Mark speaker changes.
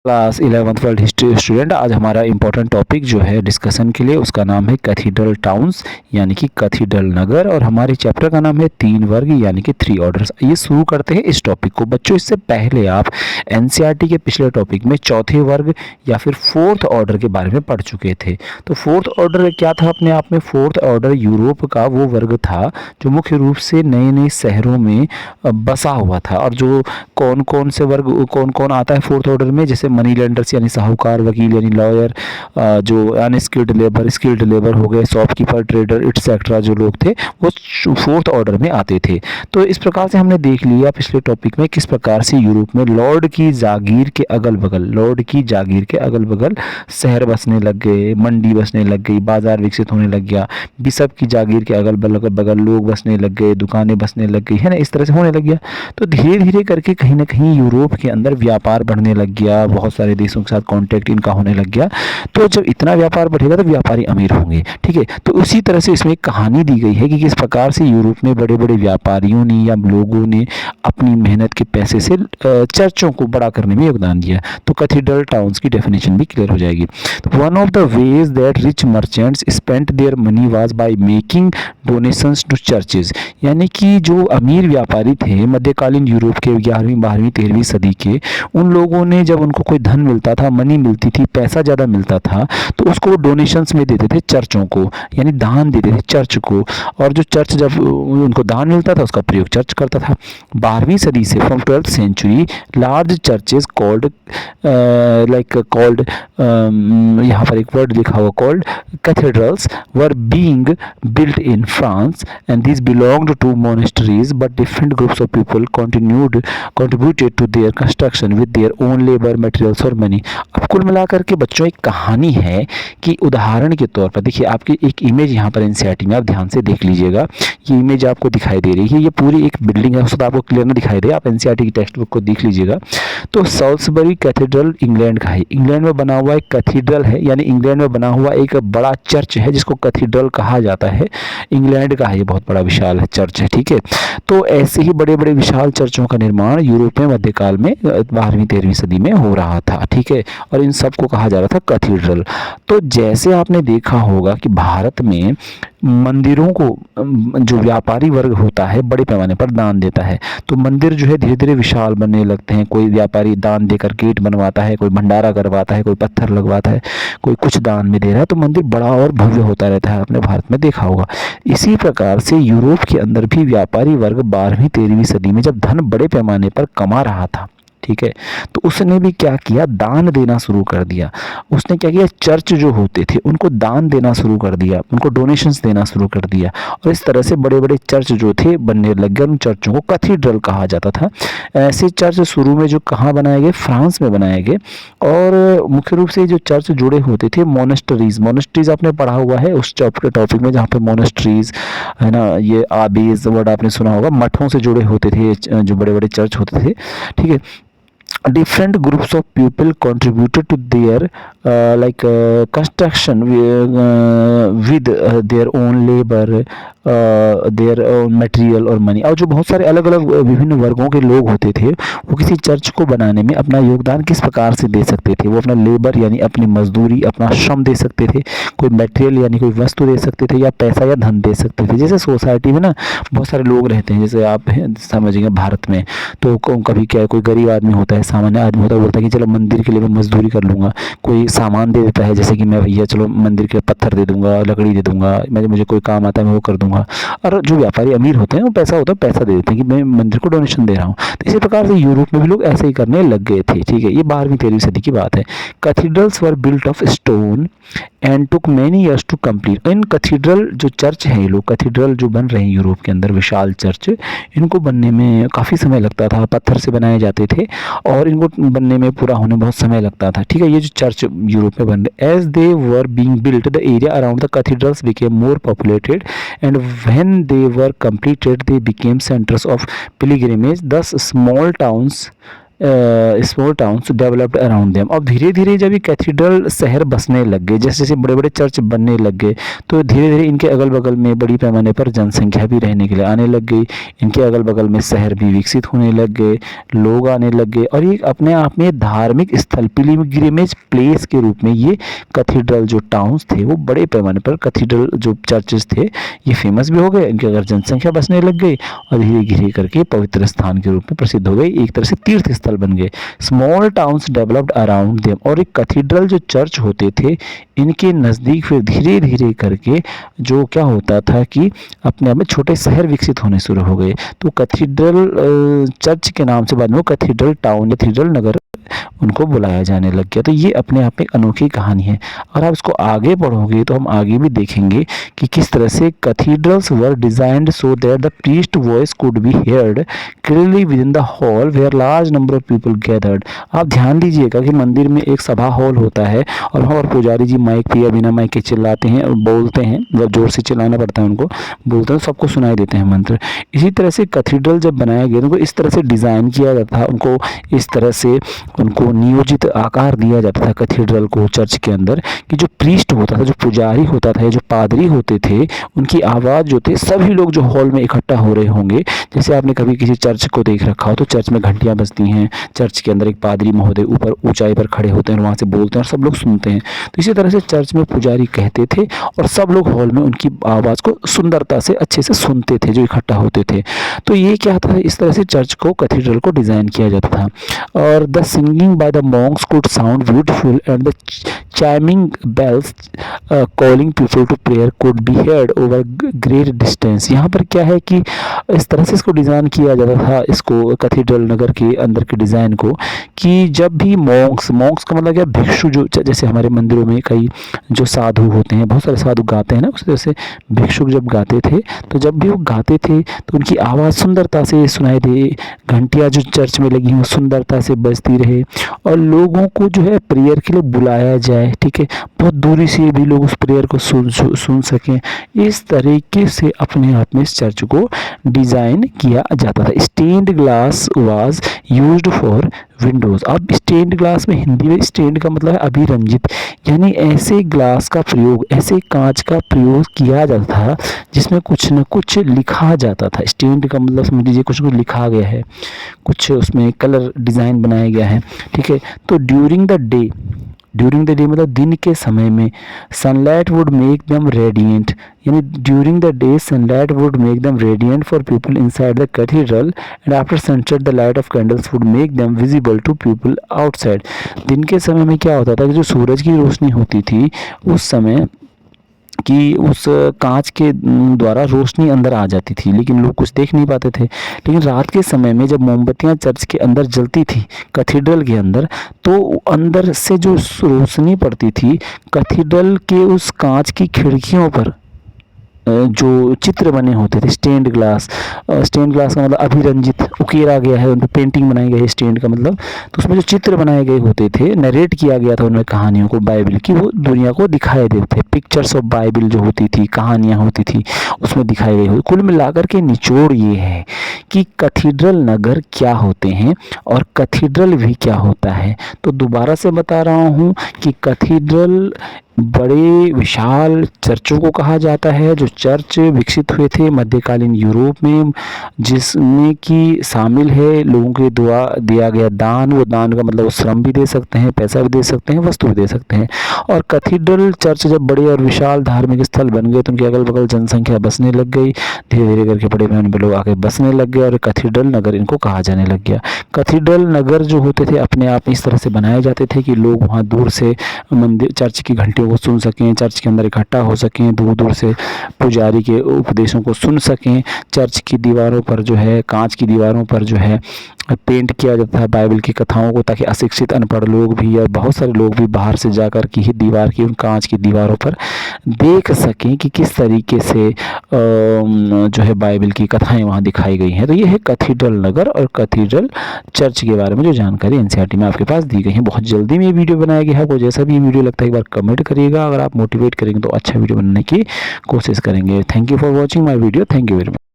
Speaker 1: Class 11th world history student. आज हमारा important topic जो है डिस्कशन के लिए उसका नाम है कैथीड्रल टाउन्स यानी कि कैथीड्रल नगर, और हमारे चैप्टर का नाम है तीन वर्ग यानी कि थ्री ऑर्डर्स। ये शुरू करते हैं इस टॉपिक को। बच्चों, इससे पहले आप एनसीईआरटी के पिछले टॉपिक में चौथे वर्ग या फिर फोर्थ ऑर्डर के बारे में पढ़ चुके थे। तो फोर्थ ऑर्डर क्या था अपने आप में? फोर्थ ऑर्डर यूरोप का वो वर्ग था जो मुख्य रूप से नए नए शहरों में बसा हुआ था। और जो कौन कौन से वर्ग कौन कौन आता है फोर्थ ऑर्डर में, जैसे मनी लेंडर्स यानी साहूकार, वकील यानी लॉयर, जो अनस्किल्ड लेबर, स्किल्ड लेबर हो गए, शॉपकीपर, ट्रेडर एटसेट्रा जो लोग थे वो फोर्थ ऑर्डर में आते थे। तो इस प्रकार से हमने देख लिया पिछले टॉपिक में किस प्रकार से यूरोप में लॉर्ड की जागीर के अगल बगल शहर बसने लग गए, मंडी बसने लग गई, बाजार विकसित होने लग गया, बिशप की जागीर के अगल बगल लोग बसने लग गए, दुकानें बसने लग गई, है ना, इस तरह से होने लग गया। तो धीरे धीरे करके कहीं ना कहीं यूरोप के अंदर व्यापार बढ़ने लग गया, बहुत सारे देशों के साथ कांटेक्ट इनका होने लग गया। तो जब इतना व्यापार बढ़ेगा तो व्यापारी अमीर होंगे, ठीक है। तो उसी तरह से इसमें एक कहानी दी गई है कि किस प्रकार से यूरोप में बड़े बड़े व्यापारियों ने या लोगों ने अपनी मेहनत के पैसे से चर्चों को बड़ा करने में योगदान दिया। तो कैथीड्रल टाउन्स की डेफिनेशन भी क्लियर हो जाएगी। तो one of the ways that rich merchants spent their money was by making donations to churches, यानी कि जो अमीर व्यापारी थे मध्यकालीन यूरोप के 11वीं 12वीं 13वीं सदी के, उन लोगों ने जब उनको कोई धन मिलता था, मनी मिलती थी, पैसा ज़्यादा मिलता था, तो उसको डोनेशंस में देते थे चर्चों को, यानी दान देते थे चर्च को। और जो चर्च जब उनको दान मिलता था उसका प्रयोग चर्च करता था। 12वीं सदी से from 12th century large churches called यहाँ पर एक वर्ड लिखा हुआ called cathedrals were being built in France, and these belonged to monasteries, but different groups of people contributed to their construction with their own labor, materials और money। अब कुल मिलाकर के बच्चों एक कहानी है कि उदाहरण के तौर पर देखिए, आपकी एक इमेज यहाँ पर एनसीईआरटी में आप ध्यान से देख लीजिएगा। ये इमेज आपको दिखाई दे रही है, ये पूरी एक बिल्डिंग है, उसको आपको क्लियर ना दिखाई दे, आप एनसीईआरटी की टेक्स्ट बुक को देख लीजिएगा। तो साल्सबरी कैथेड्रल इंग्लैंड का है, इंग्लैंड में बना हुआ एक कैथीड्रल है, यानी इंग्लैंड में बना हुआ एक बड़ा चर्च है जिसको कैथीड्रल कहा जाता है। इंग्लैंड का है, ये बहुत बड़ा विशाल चर्च है, ठीक है। तो ऐसे ही बड़े बड़े विशाल चर्चों का निर्माण यूरोप में मध्यकाल में 12वीं 13वीं सदी में हो रहा था, ठीक है। और इन सब को कहा जा रहा था कैथीड्रल। तो जैसे आपने देखा होगा कि भारत में मंदिरों को जो व्यापारी वर्ग होता है बड़े पैमाने पर दान देता है, तो मंदिर जो है धीरे धीरे विशाल बनने लगते हैं। कोई व्यापारी दान देकर गेट बनवाता है, कोई भंडारा करवाता है, कोई पत्थर लगवाता है, कोई कुछ दान में दे रहा है, तो मंदिर बड़ा और भव्य होता रहता है, आपने भारत में देखा होगा। इसी प्रकार से यूरोप के अंदर भी व्यापारी वर्ग 12वीं 13वीं सदी में जब धन बड़े पैमाने पर कमा रहा था, ठीक है, तो उसने भी क्या किया, दान देना शुरू कर दिया। उसने क्या किया, चर्च जो होते थे उनको दान देना शुरू कर दिया, उनको डोनेशंस देना शुरू कर दिया, और इस तरह से बड़े बड़े चर्च जो थे बनने लग गए। उन चर्चों को कैथीड्रल कहा जाता था। ऐसे चर्च शुरू में जो कहाँ बनाए गए, फ्रांस में बनाए गए। और मुख्य रूप से जो चर्च जुड़े होते थे मोनेस्ट्रीज आपने पढ़ा हुआ है उस टॉपिक में, जहाँ पे मोनेस्ट्रीज है ना, ये आबेज वर्ड आपने सुना होगा, मठों से जुड़े होते थे जो बड़े बड़े चर्च होते थे, ठीक है। Different groups of people contributed to their construction with their own labor, their own material और मनी। और जो बहुत सारे अलग अलग विभिन्न वर्गों के लोग होते थे वो किसी चर्च को बनाने में अपना योगदान किस प्रकार से दे सकते थे। वो अपना लेबर यानी अपनी मजदूरी, अपना श्रम दे सकते थे, कोई मटेरियल यानी कोई वस्तु दे सकते थे, या पैसा या धन दे सकते थे। जैसे सोसाइटी में ना बहुत सारे लोग रहते हैं, जैसे आप समझिए भारत में, तो कभी क्या है, कोई गरीब आदमी होता है, सामान्य आदमी होता है, बोलता है कि चलो मंदिर के लिए मैं मजदूरी कर लूँगा। कोई सामान दे देता है, जैसे कि मैं भैया चलो मंदिर के पत्थर दे दूंगा, लकड़ी दे दूंगा, मुझे कोई काम आता है मैं वो कर दूंगा। और जो व्यापारी अमीर होते हैं वो पैसा होता है, पैसा दे देते हैं कि मैं मंदिर को डोनेशन दे रहा हूँ। तो इसी प्रकार से यूरोप में भी लोग ऐसे ही करने लग गए थे, ठीक है। ये 12वीं 13वीं सदी की बात है। Cathedrals were built of stone and took many years to complete. इन कैथीड्रल जो चर्च हैं, ये लोग कैथीड्रल जो बन रहे हैं यूरोप के अंदर विशाल चर्च, इनको बनने में काफ़ी समय लगता था, पत्थर से बनाए जाते थे और इनको बनने में पूरा होने बहुत समय लगता था, ठीक है। ये जो चर्च यूरोप में बन रहे, as they were being built the area around the cathedrals became more populated and when they were completed they became centres of pilgrimage. Thus small towns small towns developed around them. और धीरे धीरे जब ये cathedral शहर बसने लग गए, जैसे जैसे बड़े बड़े चर्च बनने लग गए, तो धीरे धीरे इनके अगल बगल में बड़ी पैमाने पर जनसंख्या भी रहने के लिए आने लग गई। इनके अगल बगल में शहर भी विकसित होने लग गए, लोग आने लग गए, और ये अपने आप में धार्मिक स्थल, पिलग्रिमेज प्लेस के रूप में ये कैथीड्रल जो टाउन्स थे वो बड़े पैमाने पर कैथीड्रल जो चर्चेस थे ये फेमस भी हो गए। इनकी अगर जनसंख्या बसने लग गई और धीरे धीरे करके पवित्र स्थान के रूप में प्रसिद्ध हो गए, एक तरह से तीर्थ स्थल बन गए। Small towns developed around them. और एक कैथीड्रल जो चर्च होते थे इनके नज़दीक फिर धीरे धीरे करके जो क्या होता था कि अपने आप में छोटे शहर विकसित होने शुरू हो गए। तो कैथीड्रल चर्च के नाम से बाद में वो कैथीड्रल टाउन, कैथीड्रल नगर उनको बुलाया जाने लग गया। तो ये अपने आप में एक अनोखी कहानी है। और आप इसको आगे पढ़ोगे तो हम आगे भी देखेंगे कि किस तरह से cathedrals were designed so that the priest voice could be heard clearly within the hall where large number of people gathered. आप ध्यान दीजिएगा कि मंदिर में एक सभा हॉल होता है और वहाँ पर पुजारी जी माइक पे या बिना माइक के चिल्लाते हैं और बोलते हैं, मतलब जोर से चिल्लाना पड़ता है उनको, बोलते हैं, सबको सुनाई देते हैं मंत्र। इसी तरह से कैथीड्रल जब बनाया गया उनको इस तरह से डिज़ाइन किया जाता था, उनको इस तरह से उनको नियोजित आकार दिया जाता था कैथीड्रल को चर्च के अंदर, कि जो प्रीस्ट होता था, जो पुजारी होता था, जो पादरी होते थे, उनकी आवाज़ जो थे, सभी लोग जो हॉल में इकट्ठा हो रहे होंगे, जैसे आपने कभी किसी चर्च को देख रखा हो तो चर्च में घंटियां बजती हैं, चर्च के अंदर एक पादरी महोदय ऊपर ऊंचाई पर खड़े होते हैं और वहाँ से बोलते हैं और सब लोग सुनते हैं। तो इसी तरह से चर्च में पुजारी कहते थे और सब लोग हॉल में उनकी आवाज़ को सुंदरता से अच्छे से सुनते थे जो इकट्ठा होते थे। तो ये क्या था, इस तरह से चर्च को, कैथीड्रल को डिज़ाइन किया जाता था। और the singing by the monks could sound beautiful and the chiming bells calling people to prayer could be heard over great distance. यहाँ पर क्या है कि इस तरह से इसको डिज़ाइन किया जाता था, इसको कैथीड्रल नगर के अंदर के डिज़ाइन को, कि जब भी मॉन्क्स का मतलब क्या, भिक्षु, जो जैसे हमारे मंदिरों में कई जो साधु होते हैं, बहुत सारे साधु गाते हैं ना, उस तरह से भिक्षुक जब गाते थे तो जब भी वो गाते थे तो उनकी आवाज़ सुंदरता से सुनाई दे, घंटियाँ जो चर्च में लगी हैं सुंदरता से बजती रहे और लोगों को जो है प्रेयर के लिए बुलाया जाए, ठीक है, बहुत दूरी से भी लोग उस प्रेयर को सुन सकें। इस तरीके से अपने आप में इस चर्च को डिज़ाइन किया जाता था। Stained glass was used for windows. अब स्टेन्ड ग्लास में हिंदी में स्टेन्ड का मतलब है अभिरंजित, यानी ऐसे ग्लास का प्रयोग, ऐसे कांच का प्रयोग किया जाता था जिसमें कुछ न कुछ लिखा जाता था। स्टेन्ड का मतलब समझ लीजिए कुछ कुछ लिखा गया है, कुछ उसमें कलर डिज़ाइन बनाया गया है, ठीक है। तो ड्यूरिंग द डे मतलब दिन के समय में, sunlight would make them radiant, यानी during the day sunlight would make them radiant for people inside the cathedral and after sunset the light of candles would make them visible to people outside. दिन के समय में क्या होता था कि जो सूरज की रोशनी होती थी उस समय कि उस कांच के द्वारा रोशनी अंदर आ जाती थी लेकिन लोग कुछ देख नहीं पाते थे। लेकिन रात के समय में जब मोमबत्तियां चर्च के अंदर जलती थी कैथीड्रल के अंदर, तो अंदर से जो रोशनी पड़ती थी कैथीड्रल के उस कांच की खिड़कियों पर जो चित्र बने होते थे, स्टेन्ड ग्लास का मतलब अभिरंजित, उकेरा गया है, उन पर पेंटिंग बनाई गई है स्टेन्ड का मतलब, तो उसमें जो चित्र बनाए गए होते थे, नरेट किया गया था उनमें कहानियों को बाइबल की, वो दुनिया को दिखाए देते थे। पिक्चर्स ऑफ बाइबल जो होती थी, कहानियाँ होती थी, उसमें दिखाई गई हुई। कुल मिलाकर के निचोड़ ये है कि कैथीड्रल नगर क्या होते हैं और कैथीड्रल भी क्या होता है। तो दोबारा से बता रहा हूँ कि कैथीड्रल बड़े विशाल चर्चों को कहा जाता है जो चर्च विकसित हुए थे मध्यकालीन यूरोप में, जिसमें कि शामिल है लोगों के द्वारा दिया गया दान। वो दान का मतलब वो श्रम भी दे सकते हैं, पैसा भी दे सकते हैं, वस्तु भी दे सकते हैं। और कैथीड्रल चर्च जब बड़े और विशाल धार्मिक स्थल बन गए तो उनके अगल बगल जनसंख्या बसने लग गई, धीरे धीरे करके बड़े पैमाने पर लोग आके बसने लग गए और कैथीड्रल नगर इनको कहा जाने लग गया। कैथीड्रल नगर जो होते थे अपने आप इस तरह से बनाए जाते थे कि लोग वहाँ दूर से मंदिर चर्च की घंटियों को सुन सकें, चर्च के अंदर इकट्ठा हो सकें, दूर दूर से पुजारी के उपदेशों को सुन सकें। चर्च की दीवारों पर जो है, कांच की दीवारों पर जो है पेंट किया जाता है बाइबल की कथाओं को, ताकि अशिक्षित अनपढ़ लोग भी या बहुत सारे लोग भी बाहर से जाकर की ही दीवार की, उन कांच की दीवारों पर देख सकें कि किस तरीके से जो है बाइबल की कथाएं वहाँ दिखाई गई हैं। तो ये है कैथीड्रल नगर और कैथीड्रल चर्च के बारे में जो जानकारी एनसीईआरटी में आपके पास दी गई है। बहुत जल्दी में ये वीडियो बनाया गया है, आपको जैसा भी ये वीडियो लगता है एक बार कमेंट करिएगा। अगर आप मोटिवेट करेंगे तो अच्छा वीडियो बनाने की कोशिश करेंगे। Thank you for watching my video. Thank you very much.